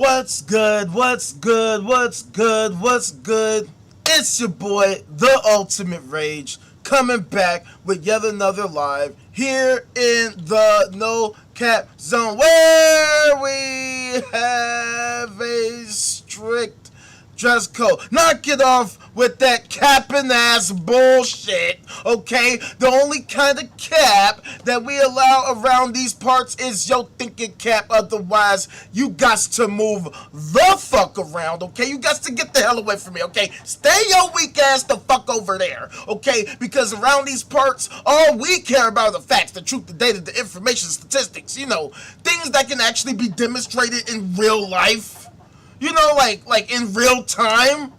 What's good? What's good? What's good? What's good? It's your boy, the Ultimate Rage, coming back with yet another live here in the No Cap Zone, where we have a strict dress code. Knock it off with that capping ass bullshit, okay? The only kind of cap that we allow around these parts is your thinking cap. Otherwise, you got to move the fuck around, okay? You got to get the hell away from me, okay? Stay your weak ass the fuck over there, okay? Because around these parts, all we care about are the facts, the truth, the data, the information, statistics, things that can actually be demonstrated in real life. Like in real time.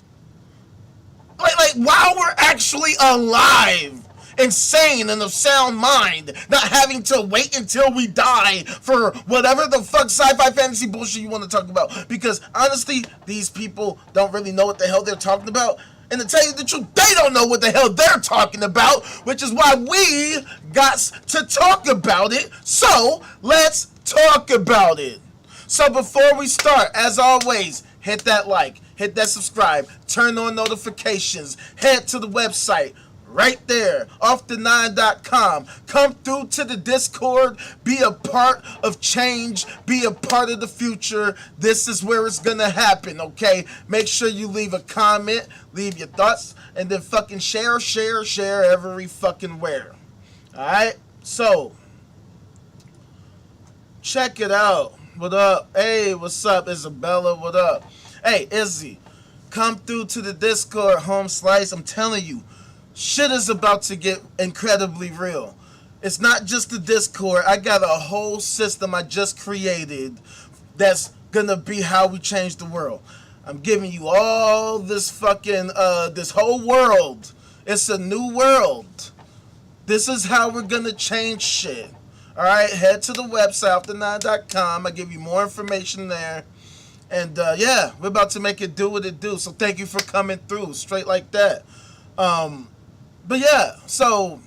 Like while we're actually alive and sane and of sound mind, not having to wait until we die for whatever the fuck sci-fi fantasy bullshit you want to talk about. Because honestly, these people don't really know what the hell they're talking about. And to tell you the truth, they don't know what the hell they're talking about, which is why we got to talk about it. So let's talk about it. So before we start, as always, hit that like, hit that subscribe, turn on notifications, head to the website right there, offthe9.com. Come through to the Discord, be a part of change, be a part of the future. This is where it's gonna happen, okay? Make sure you leave a comment, leave your thoughts, and then fucking share every fucking where. Alright? So, check it out. What up? Hey, what's up, Isabella? What up? Hey, Izzy, come through to the Discord, home slice. I'm telling you, shit is about to get incredibly real. It's not just the Discord. I got a whole system I just created that's gonna be how we change the world. I'm giving you all this fucking, this whole world. It's a new world. This is how we're gonna change shit. Alright, head to the website, offthe9.com. I give you more information there. And, yeah, we're about to make it do what it do. So thank you for coming through, straight like that. But, yeah, so,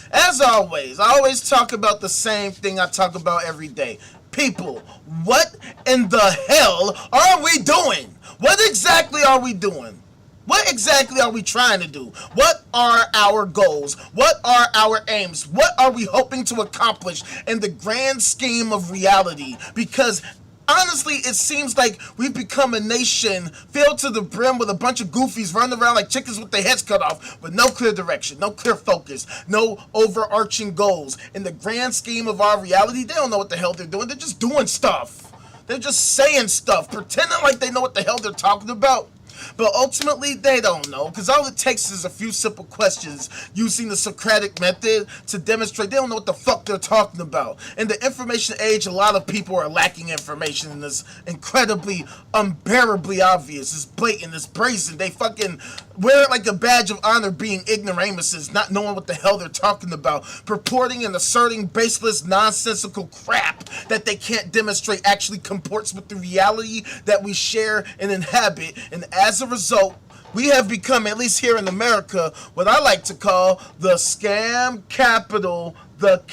as always, I always talk about the same thing I talk about every day. People, what in the hell are we doing? What exactly are we doing? What exactly are we trying to do? What are our goals? What are our aims? What are we hoping to accomplish in the grand scheme of reality? Because honestly, it seems like we've become a nation filled to the brim with a bunch of goofies running around like chickens with their heads cut off, with no clear direction, no clear focus, no overarching goals. In the grand scheme of our reality, they don't know what the hell they're doing. They're just doing stuff. They're just saying stuff, pretending like they know what the hell they're talking about. But ultimately, they don't know, because all it takes is a few simple questions using the Socratic method to demonstrate they don't know what the fuck they're talking about. In the information age, a lot of people are lacking information, and it's incredibly, unbearably obvious. It's blatant, it's brazen. They fucking wear it like a badge of honor being ignoramuses, not knowing what the hell they're talking about, purporting and asserting baseless, nonsensical crap that they can't demonstrate actually comports with the reality that we share and inhabit. And as a result, we have become, at least here in America, what I like to call the scam capital, the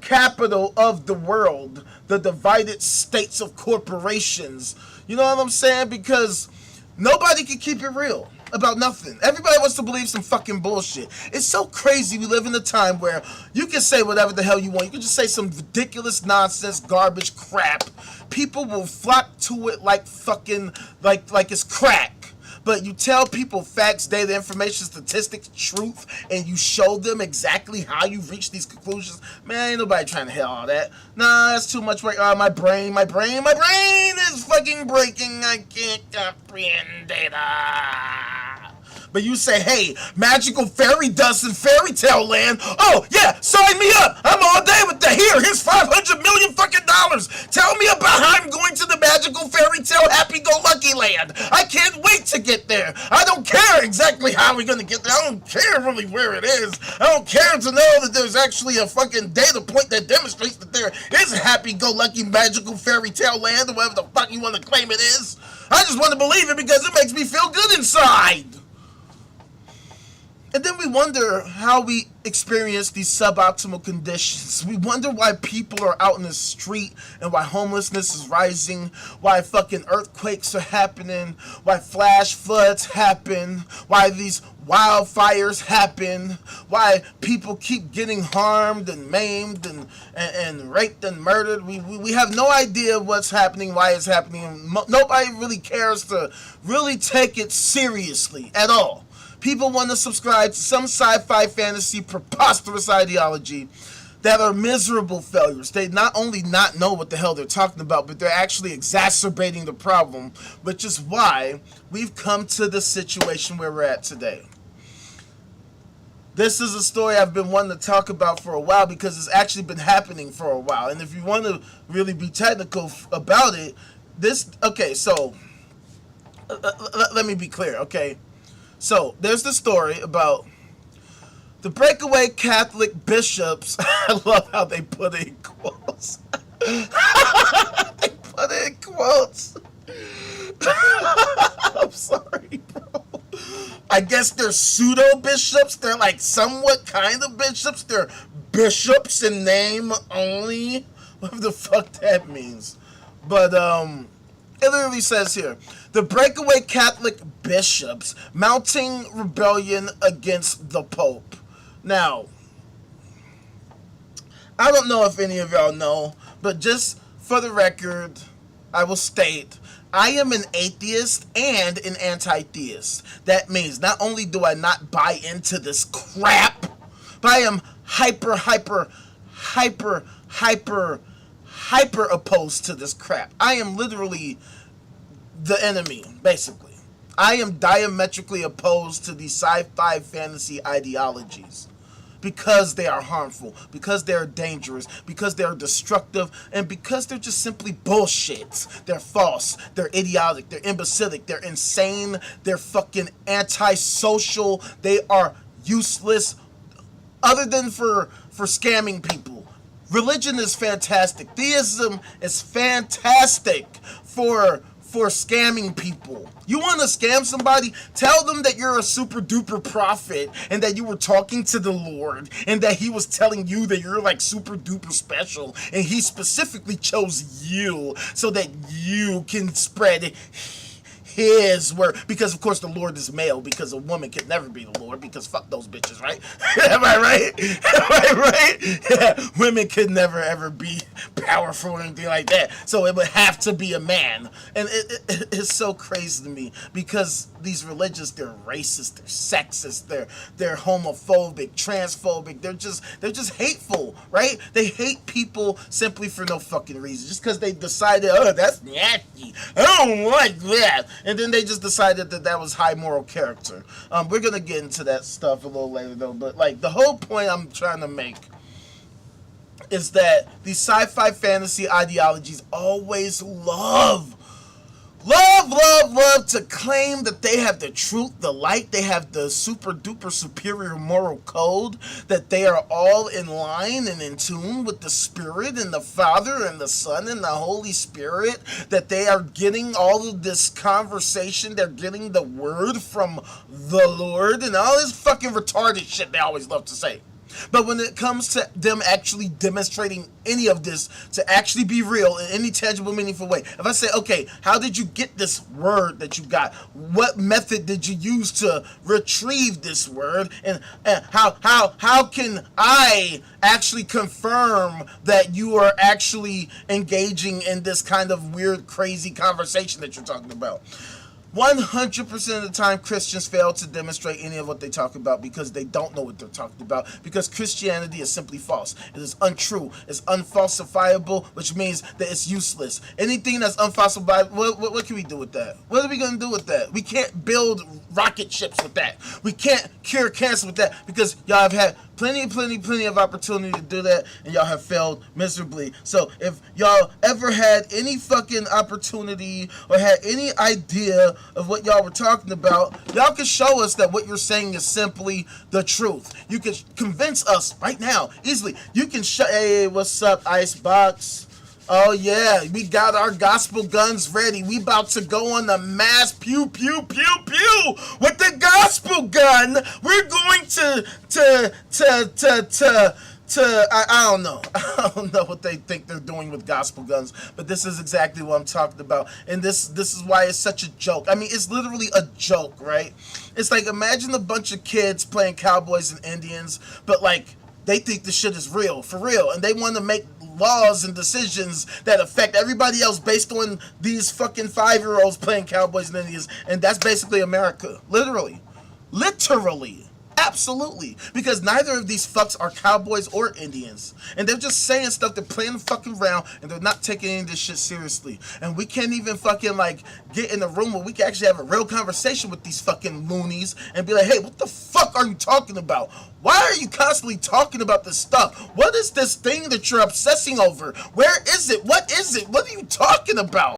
capital of the world, the divided states of corporations. You know what I'm saying? Because nobody can keep it real about nothing. Everybody wants to believe some fucking bullshit. It's so crazy we live in a time where you can say whatever the hell you want. You can just say some ridiculous nonsense, garbage crap. People will flock to it like fucking, like it's crack. But you tell people facts, data, information, statistics, truth, and you show them exactly how you reach these conclusions. Man, ain't nobody trying to hear all that. Nah, that's too much work. My brain is fucking breaking. I can't comprehend data. But you say, hey, magical fairy dust and fairy tale land. Oh, yeah, sign me up. I'm all day with that. Here's $500 million fucking dollars. Tell me about how I'm going to the magical fairy tale happy-go-lucky land. I can't wait to get there. I don't care exactly how we're going to get there. I don't care really where it is. I don't care to know that there's actually a fucking data point that demonstrates that there is a happy-go-lucky magical fairy tale land, or whatever the fuck you want to claim it is. I just want to believe it because it makes me feel good inside. And then we wonder how we experience these suboptimal conditions. We wonder why people are out in the street and why homelessness is rising, why fucking earthquakes are happening, why flash floods happen, why these wildfires happen, why people keep getting harmed and maimed and raped and murdered. We have no idea what's happening, why it's happening. Nobody really cares to really take it seriously at all. People want to subscribe to some sci-fi fantasy preposterous ideology that are miserable failures. They not only not know what the hell they're talking about, but they're actually exacerbating the problem, which is why we've come to the situation where we're at today. This is a story I've been wanting to talk about for a while because it's actually been happening for a while. And if you want to really be technical about it, so let me be clear, okay? So, there's the story about the breakaway Catholic bishops. I love how they put it in quotes. They put it in quotes. I'm sorry, bro. I guess they're pseudo-bishops. They're like somewhat kind of bishops. They're bishops in name only. What the fuck that means. But, it literally says here, the breakaway Catholic bishops mounting rebellion against the Pope. Now, I don't know if any of y'all know, but just for the record, I will state, I am an atheist and an anti-theist. That means not only do I not buy into this crap, but I am hyper opposed to this crap. I am literally the enemy, basically. I am diametrically opposed to these sci-fi fantasy ideologies because they are harmful, because they are dangerous, because they are destructive, and because they're just simply bullshit. They're false, they're idiotic, they're imbecilic, they're insane, they're fucking antisocial, they are useless, other than for scamming people. Religion is fantastic. Theism is fantastic for scamming people. You want to scam somebody? Tell them that you're a super duper prophet and that you were talking to the Lord and that he was telling you that you're like super duper special and he specifically chose you so that you can spread his word, because of course the Lord is male, because a woman could never be the Lord, because fuck those bitches, right? Am I right? Am I right? Yeah, women could never ever be powerful or anything like that, so it would have to be a man. And it's so crazy to me, because these religions, they're racist, they're sexist, they're homophobic, transphobic, they're just hateful, right? They hate people simply for no fucking reason, just because they decided, oh, that's nasty, I don't like that. And then they just decided that was high moral character. We're going to get into that stuff a little later, though. But, like, the whole point I'm trying to make is that these sci-fi fantasy ideologies always love to claim that they have the truth, the light, they have the super duper superior moral code, that they are all in line and in tune with the Spirit and the Father and the Son and the Holy Spirit, that they are getting all of this conversation, they're getting the word from the Lord, and all this fucking retarded shit they always love to say. But when it comes to them actually demonstrating any of this to actually be real in any tangible, meaningful way, if I say, okay, how did you get this word that you got? What method did you use to retrieve this word? And how can I actually confirm that you are actually engaging in this kind of weird, crazy conversation that you're talking about? 100% of the time, Christians fail to demonstrate any of what they talk about because they don't know what they're talking about, because Christianity is simply false. It is untrue. It's unfalsifiable, which means that it's useless. Anything that's unfalsifiable, what can we do with that? What are we going to do with that? We can't build rocket ships with that. We can't cure cancer with that, because y'all have had plenty of opportunity to do that, and y'all have failed miserably. So if y'all ever had any fucking opportunity or had any idea of what y'all were talking about, y'all can show us that what you're saying is simply the truth. You can convince us right now easily. You can hey, what's up, Icebox? Oh yeah, we got our gospel guns ready. We about to go on the mass pew pew pew pew with the gospel gun. We're going to I don't know. I don't know what they think they're doing with gospel guns, but this is exactly what I'm talking about. And this is why it's such a joke. I mean, it's literally a joke, right? It's like, imagine a bunch of kids playing cowboys and Indians, but like they think this shit is real, for real, and they want to make laws and decisions that affect everybody else based on these fucking 5-year-olds playing cowboys and Indians, and that's basically America, literally. Absolutely. Because neither of these fucks are cowboys or Indians. And they're just saying stuff, they're playing fucking around, and they're not taking any of this shit seriously. And we can't even fucking like get in a room where we can actually have a real conversation with these fucking loonies and be like, hey, what the fuck are you talking about? Why are you constantly talking about this stuff? What is this thing that you're obsessing over? Where is it? What is it? What are you talking about?